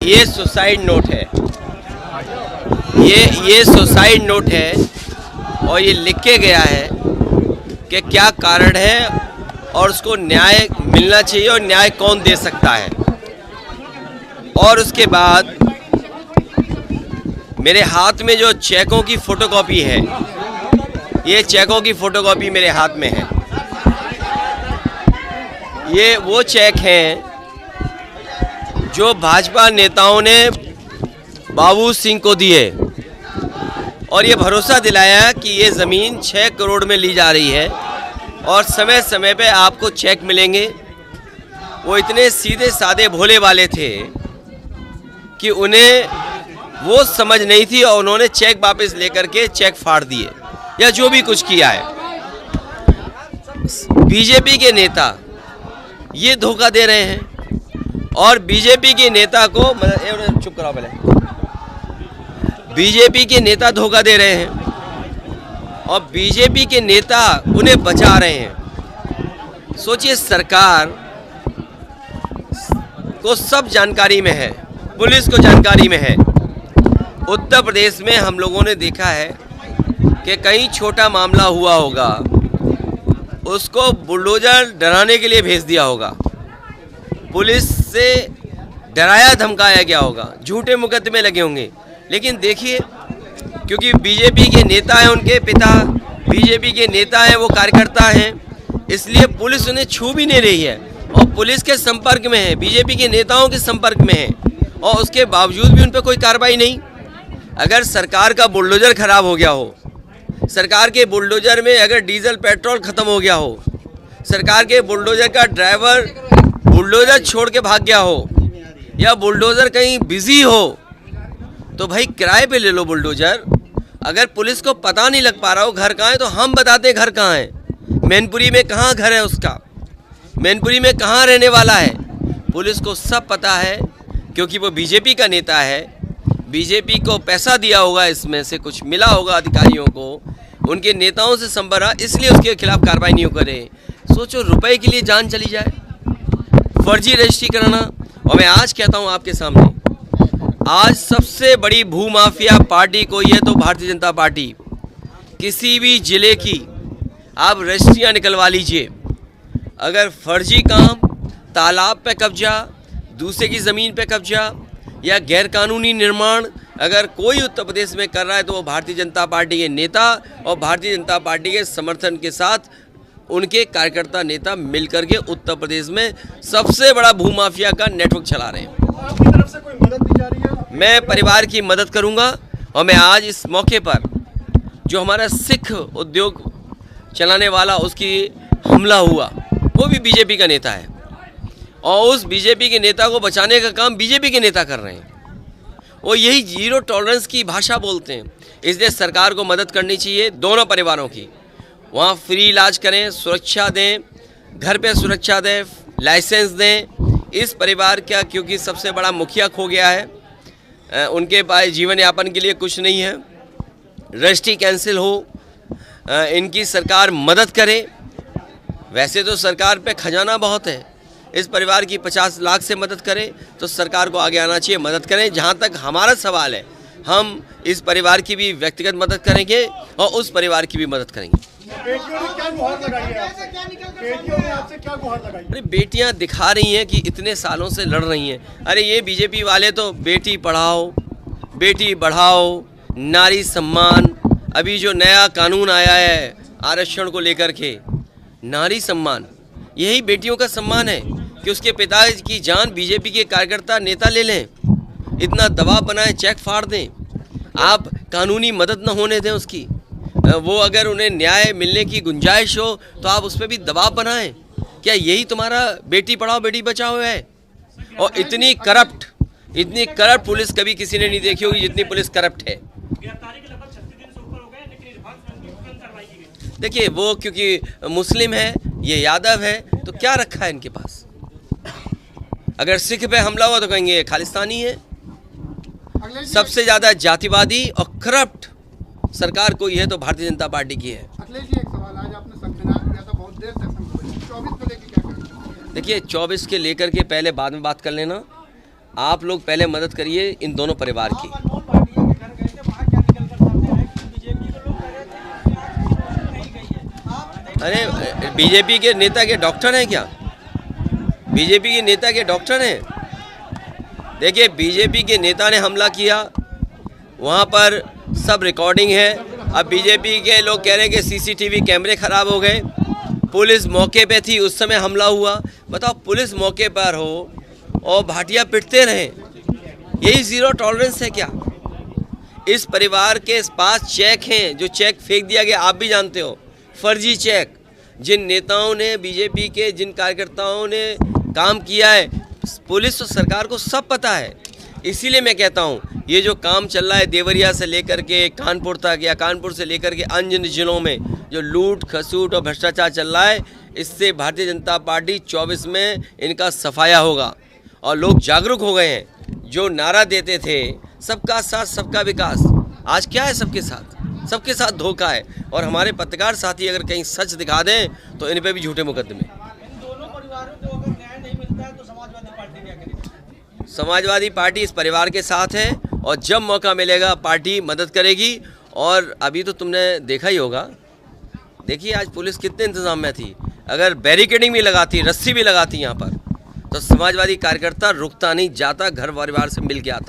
ये suicide note है, ये सुसाइड नोट है और ये लिख के गया है कि क्या कारण है और उसको न्याय मिलना चाहिए और न्याय कौन दे सकता है। और उसके बाद मेरे हाथ में जो चेकों की फोटोकॉपी है, ये चेकों की फोटोकॉपी मेरे हाथ में है। ये वो चेक हैं जो भाजपा नेताओं ने बाबू सिंह को दिए और ये भरोसा दिलाया कि ये ज़मीन 6 करोड़ में ली जा रही है और समय समय पे आपको चेक मिलेंगे। वो इतने सीधे साधे भोले वाले थे कि उन्हें वो समझ नहीं थी और उन्होंने चेक वापस लेकर के चेक फाड़ दिए या जो भी कुछ किया है। बीजेपी के नेता ये धोखा दे रहे हैं और बीजेपी के नेता को चुप कराओ पहले, बीजेपी के नेता धोखा दे रहे हैं और बीजेपी के नेता उन्हें बचा रहे हैं। सोचिए, सरकार को सब जानकारी में है, पुलिस को जानकारी में है। उत्तर प्रदेश में हम लोगों ने देखा है कि कहीं छोटा मामला हुआ होगा, उसको बुलडोजर डराने के लिए भेज दिया होगा, पुलिस से डराया धमकाया गया होगा, झूठे मुकदमे लगे होंगे। लेकिन देखिए, क्योंकि बीजेपी के नेता हैं, उनके पिता बीजेपी के नेता हैं, वो कार्यकर्ता हैं, इसलिए पुलिस उन्हें छू भी नहीं रही है और पुलिस के संपर्क में है, बीजेपी के नेताओं के संपर्क में है और उसके बावजूद भी उन पर कोई कार्रवाई नहीं। अगर सरकार का बुलडोजर खराब हो गया हो, सरकार के बुलडोजर में अगर डीजल पेट्रोल ख़त्म हो गया हो, सरकार के बुलडोजर का ड्राइवर बुलडोजर छोड़ के भाग गया हो या बुलडोजर कहीं बिजी हो, तो भाई किराए पे ले लो बुलडोजर। अगर पुलिस को पता नहीं लग पा रहा हो घर कहाँ है, तो हम बताते हैं घर कहाँ है, मैनपुरी में कहाँ घर है उसका, मैनपुरी में कहाँ रहने वाला है। पुलिस को सब पता है क्योंकि वो बीजेपी का नेता है, बीजेपी को पैसा दिया होगा, इसमें से कुछ मिला होगा अधिकारियों को, उनके नेताओं से संपर्क, इसलिए उसके खिलाफ कार्रवाई नहीं करे। सोचो, रुपए के लिए जान चली जाए, फर्जी रजिस्ट्री कराना। और मैं आज कहता हूं आपके सामने, आज सबसे बड़ी भूमाफिया पार्टी कोई है तो भारतीय जनता पार्टी। किसी भी जिले की आप रजिस्ट्रियां निकलवा लीजिए, अगर फर्जी काम, तालाब पे कब्जा, दूसरे की ज़मीन पे कब्जा या गैरकानूनी निर्माण अगर कोई उत्तर प्रदेश में कर रहा है, तो वो भारतीय जनता पार्टी के नेता और भारतीय जनता पार्टी के समर्थन के साथ उनके कार्यकर्ता नेता मिलकर के उत्तर प्रदेश में सबसे बड़ा भूमाफिया का नेटवर्क चला रहे हैं। आपकी तरफ से कोई मदद दी जा रही है? मैं परिवार की मदद करूंगा और मैं आज इस मौके पर जो हमारा सिख उद्योग चलाने वाला उसकी हमला हुआ, वो भी बीजेपी का नेता है और उस बीजेपी के नेता को बचाने का काम बीजेपी के नेता कर रहे हैं। वो यही जीरो टॉलरेंस की भाषा बोलते हैं। इसलिए सरकार को मदद करनी चाहिए दोनों परिवारों की। वहाँ फ्री इलाज करें, सुरक्षा दें, घर पे सुरक्षा दें, लाइसेंस दें। इस परिवार का क्योंकि सबसे बड़ा मुखिया खो गया है, उनके पास जीवन यापन के लिए कुछ नहीं है, रजिस्ट्री कैंसिल हो, इनकी सरकार मदद करे। वैसे तो सरकार पे खजाना बहुत है, इस परिवार की 50 लाख से मदद करें तो सरकार को आगे आना चाहिए, मदद करें। जहाँ तक हमारा सवाल है, हम इस परिवार की भी व्यक्तिगत मदद करेंगे और उस परिवार की भी मदद करेंगे। बेटियों ने क्या गुहार लगाई है आपसे? बेटियों ने आपसे क्या गुहार लगाई? अरे बेटियां दिखा रही हैं कि इतने सालों से लड़ रही हैं। अरे ये बीजेपी वाले तो बेटी पढ़ाओ, बेटी बढ़ाओ, नारी सम्मान, अभी जो नया कानून आया है आरक्षण को लेकर के, नारी सम्मान, यही बेटियों का सम्मान है कि उसके पिता की जान बीजेपी के कार्यकर्ता नेता ले लें, इतना दबाव बनाएं, चेक फाड़ दें, आप कानूनी मदद न होने दें उसकी। वो अगर उन्हें न्याय मिलने की गुंजाइश हो तो आप उस पर भी दबाव बनाएं। क्या यही तुम्हारा बेटी पढ़ाओ बेटी बचाओ है? और इतनी करप्ट पुलिस कभी किसी ने नहीं देखी होगी जितनी पुलिस करप्ट है। देखिए, वो क्योंकि मुस्लिम है, ये यादव है, तो क्या रखा है इनके पास? अगर सिख पे हमला हुआ तो कहेंगे खालिस्तानी है। सबसे ज़्यादा जातिवादी और करप्ट सरकार कोई है तो भारतीय जनता पार्टी की है। अखिलेश जी, एक सवाल, आज आपने संविधान दिया था, बहुत देर तक 24 को लेकर क्या करेंगे? देखिए 24 के लेकर के पहले बाद में बात कर लेना। आप लोग पहले मदद करिए इन दोनों परिवार की। अरे बीजेपी के नेता के डॉक्टर हैं क्या? बीजेपी के नेता के डॉक्टर हैं? देखिए, बीजेपी के नेता ने हमला किया, वहाँ पर सब रिकॉर्डिंग है। अब बीजेपी के लोग कह रहे हैं कि सीसीटीवी कैमरे खराब हो गए। पुलिस मौके पे थी, उस समय हमला हुआ। बताओ, पुलिस मौके पर हो और भाटिया पिटते रहे, यही ज़ीरो टॉलरेंस है क्या? इस परिवार के पास चेक हैं, जो चेक फेंक दिया गया, आप भी जानते हो, फर्जी चेक। जिन नेताओं ने, बीजेपी के जिन कार्यकर्ताओं ने काम किया है, पुलिस और सरकार को सब पता है। इसीलिए मैं कहता हूँ, ये जो काम चल रहा है देवरिया से लेकर के कानपुर तक, या कानपुर से लेकर के अन्य जिलों में जो लूट खसूट और भ्रष्टाचार चल रहा है, इससे भारतीय जनता पार्टी 24 में इनका सफाया होगा। और लोग जागरूक हो गए हैं। जो नारा देते थे सबका साथ सबका विकास, आज क्या है? सबके साथ धोखा है। और हमारे पत्रकार साथी अगर कहीं सच दिखा दें तो इन पे भी झूठे मुकदमे। इन दोनों परिवारों को अगर न्याय नहीं मिलता है तो समाजवादी पार्टी क्या करेगी? समाजवादी पार्टी इस परिवार के साथ है और जब मौका मिलेगा पार्टी मदद करेगी। और अभी तो तुमने देखा ही होगा, देखिए आज पुलिस कितने इंतजाम में थी। अगर बैरिकेडिंग भी लगाती, रस्सी भी लगाती यहाँ पर, तो समाजवादी कार्यकर्ता रुकता नहीं, जाता, घर परिवार से मिल के आता।